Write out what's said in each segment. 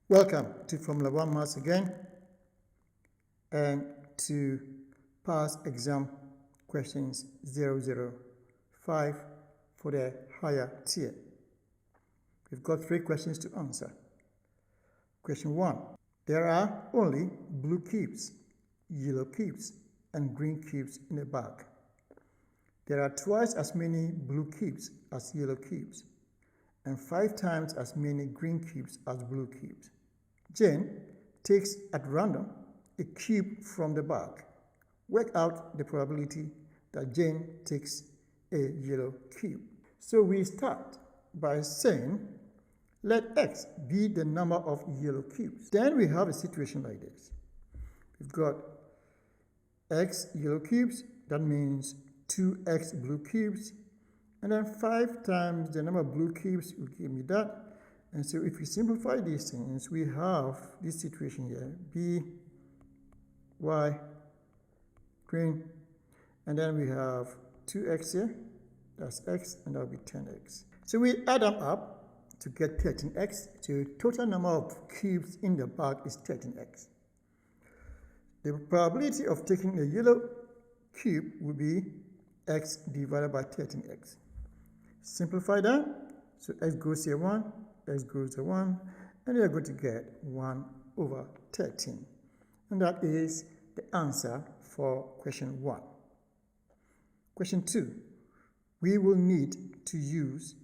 Welcome to Formula 1 Maths again, and to past exam questions 005 for the higher tier. We've got 3 questions to answer. Question 1. There are only blue cubes, yellow cubes, and green cubes in a bag. There are twice as many blue cubes as yellow cubes, and 5 times as many green cubes as blue cubes. Jane takes at random a cube from the bag. Work out the probability that Jane takes a yellow cube. So we start by saying, let X be the number of yellow cubes. Then we have a situation like this. We've got X yellow cubes, that means 2X blue cubes, and then 5 times the number of blue cubes will give me that. And so if we simplify these things, we have this situation here, B, Y, green, and then we have 2X here, that's X, and that will be 10X. So we add them up to get 13X, so the total number of cubes in the bag is 13X. The probability of taking a yellow cube will be X divided by 13X. Simplify that, so X goes here 1, X goes to 1, and you're going to get 1 over 13. And that is the answer for question 1. Question 2. We will need to use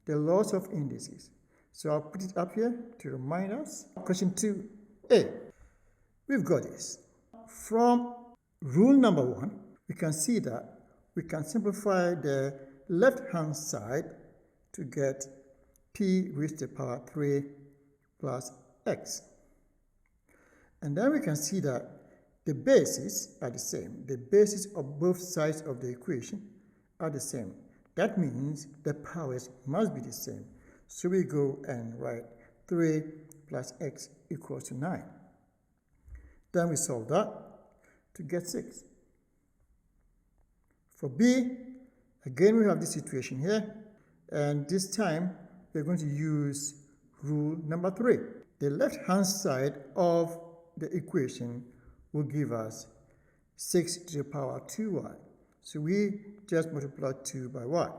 the laws of indices. So I'll put it up here to remind us. Question 2a. We've got this. From rule number 1, we can see that we can simplify the left-hand side to get p raised to the power 3 plus x. And then we can see that the bases are the same. The bases of both sides of the equation are the same. That means the powers must be the same. So we go and write 3 plus x equals to 9. Then we solve that to get 6. For b, again we have this situation here, and this time we're going to use rule number 3. The left-hand side of the equation will give us 6 to the power 2y. So we just multiply 2 by y.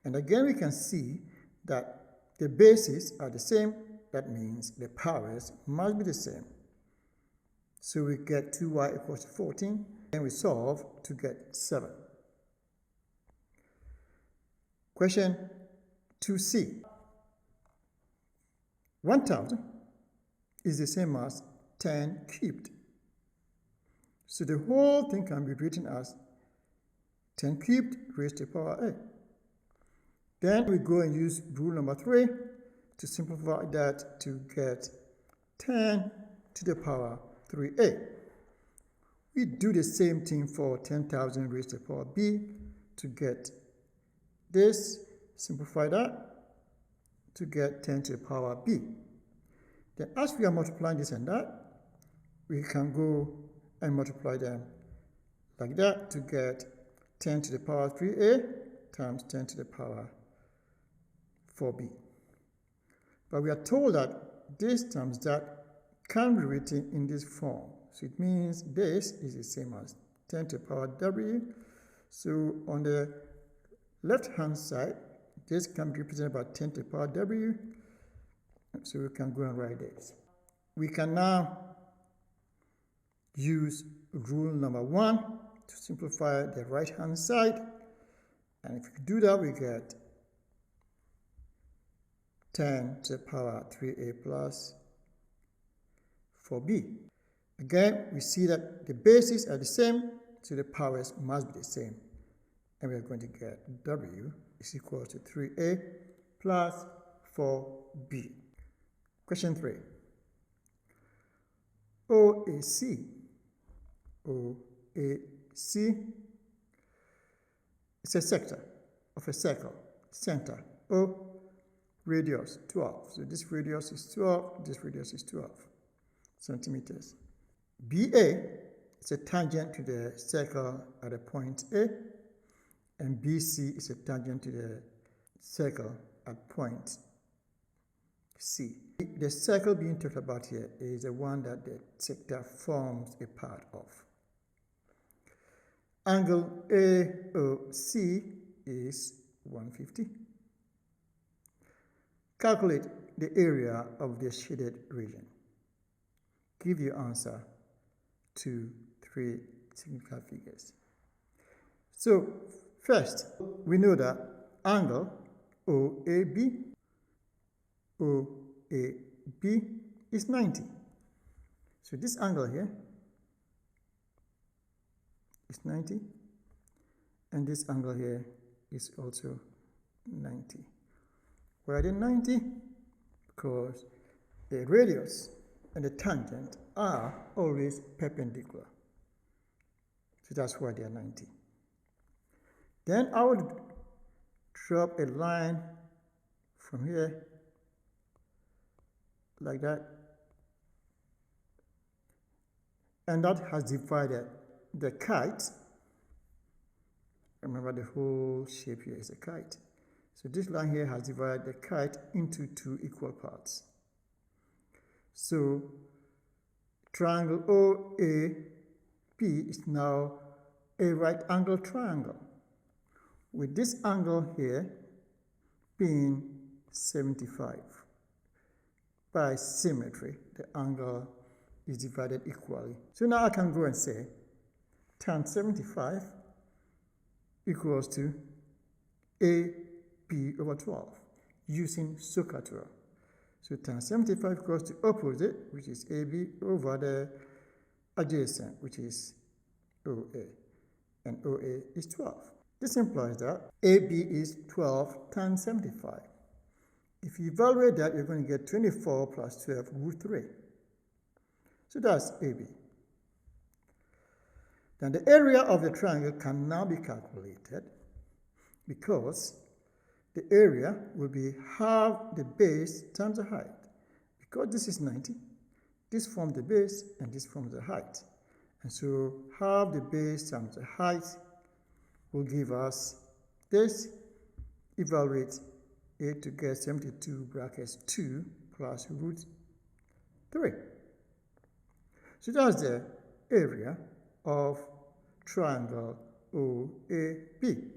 And again we can see that the bases are the same. That means the powers must be the same. So we get 2y equals to 14, and we solve to get 7. Question 2c. 1000 is the same as 10 cubed. So the whole thing can be written as 10 cubed raised to the power a. Then we go and use rule number 3 to simplify that to get 10 to the power 3a. We do the same thing for 10,000 raised to the power b to get this, simplify that to get 10 to the power b. Then as we are multiplying this and that, we can go and multiply them like that to get 10 to the power 3a times 10 to the power 4b. But we are told that this times that can be written in this form. So it means this is the same as 10 to the power w. So on the left-hand side, this can be represented by 10 to the power w. So we can go and write this. We can now use rule number 1 to simplify the right-hand side. And if we do that, we get 10 to the power 3a plus 4b. Again, we see that the bases are the same, so the powers must be the same. And we're going to get w is equal to 3a plus 4b. Question 3. OAC. OAC is a sector of a circle. Center O, radius 12. So this radius is 12, this radius is 12 centimeters. BA is a tangent to the circle at a point A, and BC is a tangent to the circle at point C. The circle being talked about here is the one that the sector forms a part of. Angle AOC is 150. Calculate the area of the shaded region. Give your answer to 3 significant figures. So first, we know that angle OAB is 90. So this angle here is 90, and this angle here is also 90. Why are they 90? Because the radius and the tangent are always perpendicular. So that's why they are 90. Then I would drop a line from here like that, and that has divided the kite. Remember, the whole shape here is a kite. So this line here has divided the kite into 2 equal parts. So triangle OAP is now a right angle triangle, with this angle here being 75. By symmetry, the angle is divided equally. So now I can go and say tan 75 equals to AB over 12 using SOHCAHTOA. So tan 75 equals to opposite, which is AB, over the adjacent, which is OA, and OA is 12. This implies that AB is 12 tan 75. If you evaluate that, you're going to get 24 plus 12 root 3. So that's AB. Then the area of the triangle can now be calculated, because the area will be half the base times the height. Because this is 90, this forms the base and this forms the height. And so half the base times the height will give us this. Evaluate it to get 72 brackets 2 plus root 3. So that's the area of triangle OAB.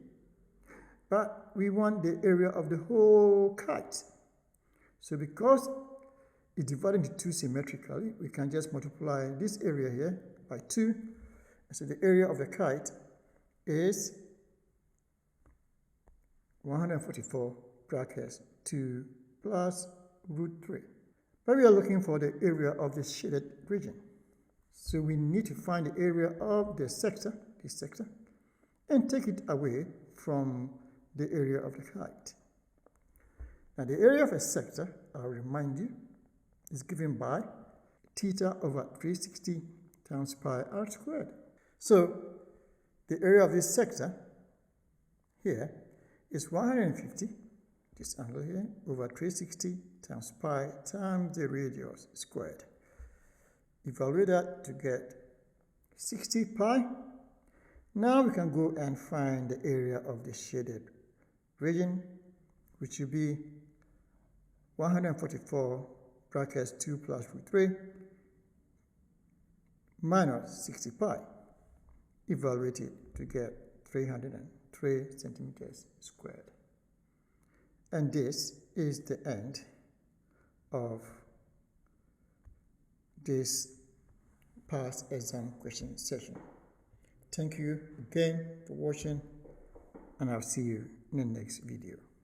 But we want the area of the whole kite. So because it's divided into 2 symmetrically, we can just multiply this area here by 2. And so the area of the kite is 144 brackets 2 plus root 3. But we are looking for the area of the shaded region. So we need to find the area of the sector, this sector, and take it away from the area of the kite. Now the area of a sector, I'll remind you, is given by theta over 360 times pi r squared. So the area of this sector here is 150, this angle here, over 360 times pi times the radius squared. Evaluate that to get 60 pi. Now we can go and find the area of the shaded region, which will be 144 brackets 2 plus root 3 minus 60 pi. Evaluate it to get 303 centimeters squared. And this is the end of this past exam question session. Thank you again for watching, and I'll see you in the next video.